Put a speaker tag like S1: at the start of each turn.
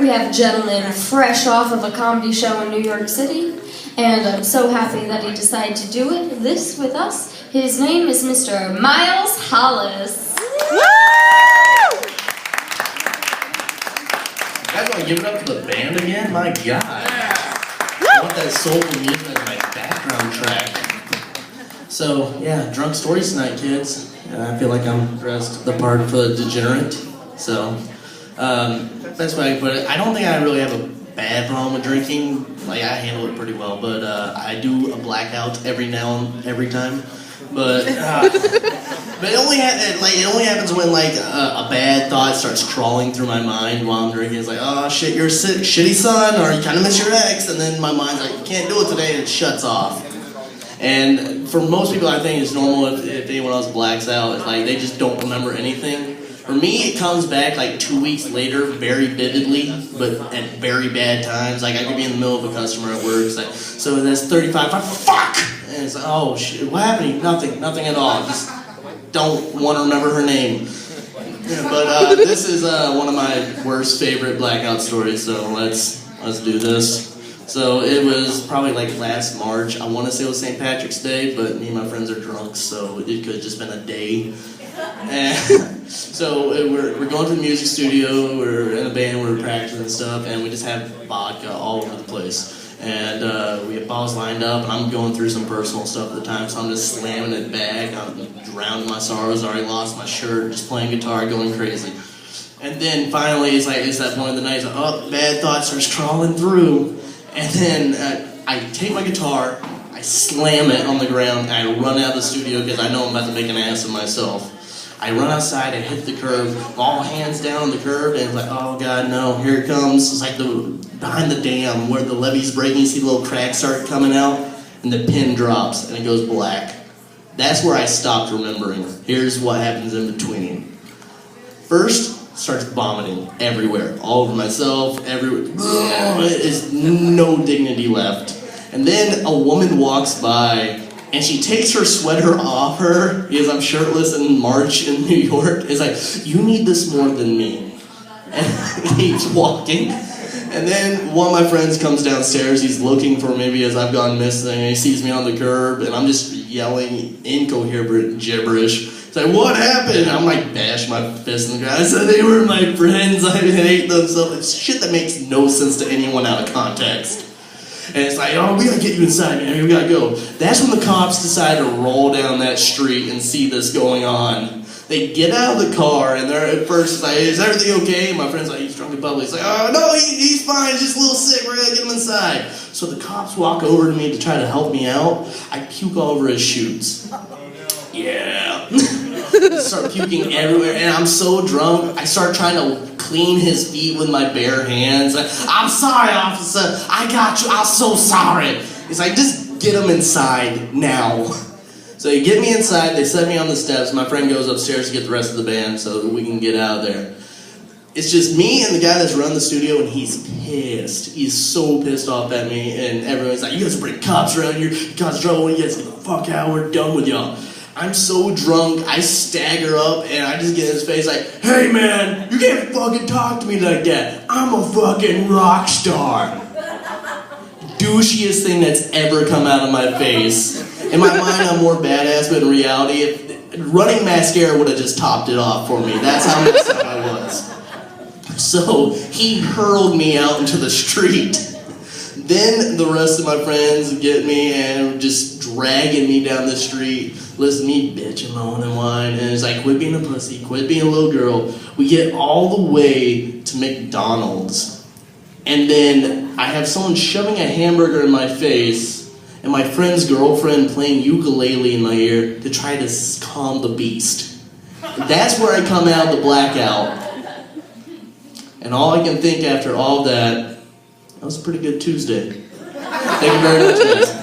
S1: we have a gentleman fresh off of a comedy show in New York City, and I'm so happy that he decided to do this with us. His name is Mr. Miles Hollis.
S2: Woo! You guys want to give it up to the band again? My God. I want that soulful music as my background track. So, yeah, drunk stories tonight, kids. I feel like I'm dressed the part for the degenerate. So, that's why I put it. I don't think I really have a bad problem with drinking. Like, I handle it pretty well, but I do a blackout every time. But it only happens when like a bad thought starts crawling through my mind while I'm drinking. It's like, oh shit, you're a shitty son, or you kind of miss your ex, and then my mind's like, you can't do it today, and it shuts off. And for most people, I think it's normal if anyone else blacks out. It's like they just don't remember anything. For me, it comes back like 2 weeks later, very vividly, but at very bad times. Like I could be in the middle of a customer at work. It's like, so that's 35. Fuck! And it's like, oh shit, what happened? Nothing at all. Just don't want to remember her name. Yeah, but this is one of my worst favorite blackout stories. So let's do this. So it was probably like last March. I want to say it was St. Patrick's Day, but me and my friends are drunk, so it could have just been a day. And so we're going to the music studio. We're in a band. We're practicing and stuff, and we just have vodka all over the place. And we have bottles lined up, and I'm going through some personal stuff at the time, so I'm just slamming it back. I'm drowning my sorrows. I already lost my shirt, just playing guitar, going crazy. And then finally, it's that point of the night. It's like, oh, bad thoughts starts crawling through. And then I take my guitar, I slam it on the ground, and I run out of the studio because I know I'm about to make an ass of myself. I run outside, I hit the curb, all hands down on the curb, and it's like, oh God, no, here it comes. It's like behind the dam where the levee's breaking, you see the little cracks start coming out, and the pin drops, and it goes black. That's where I stopped remembering. Here's what happens in between. First, starts vomiting everywhere, all over myself, everywhere. There's no dignity left. And then a woman walks by, and she takes her sweater off her, because I'm shirtless in March in New York. It's like, you need this more than me. And he keeps walking. And then one of my friends comes downstairs, he's looking for me because I've gone missing, and he sees me on the curb, and I'm just yelling incoherent gibberish. It's like, what happened? I'm like, bash my fist in the ground. I said, they were my friends, I hate them so. It's shit that makes no sense to anyone out of context. And it's like, oh, we gotta get you inside, man, we gotta go. That's when the cops decide to roll down that street and see this going on. They get out of the car, and they're at first like, is everything okay? And my friend's like, he's drunk in public. He's like, oh, no, he's fine, he's just a little sick, we're gonna get him inside. So the cops walk over to me to try to help me out. I puke all over his shoes. Yeah. Start puking everywhere, and I'm so drunk, I start trying to clean his feet with my bare hands. Like, I'm sorry, officer, I got you, I'm so sorry. He's like, just get him inside now. So they get me inside, they set me on the steps, my friend goes upstairs to get the rest of the band so that we can get out of there. It's just me and the guy that's running the studio, and he's pissed. He's so pissed off at me, and everyone's like, you guys bring cops around here, you cause trouble, you guys get the fuck out, we're done with y'all. I'm so drunk, I stagger up, and I just get in his face like, hey man, you can't fucking talk to me like that. I'm a fucking rock star. Douchiest thing that's ever come out of my face. In my mind, I'm more badass, but in reality, running mascara would have just topped it off for me. That's how messed up I was. So, he hurled me out into the street. Then the rest of my friends get me and just dragging me down the street. Listen to me bitch and moan and whine, and it's like, quit being a pussy, quit being a little girl. We get all the way to McDonald's, and then I have someone shoving a hamburger in my face, and my friend's girlfriend playing ukulele in my ear to try to calm the beast. That's where I come out of the blackout. And all I can think after all that was a pretty good Tuesday. Thank you very much, guys.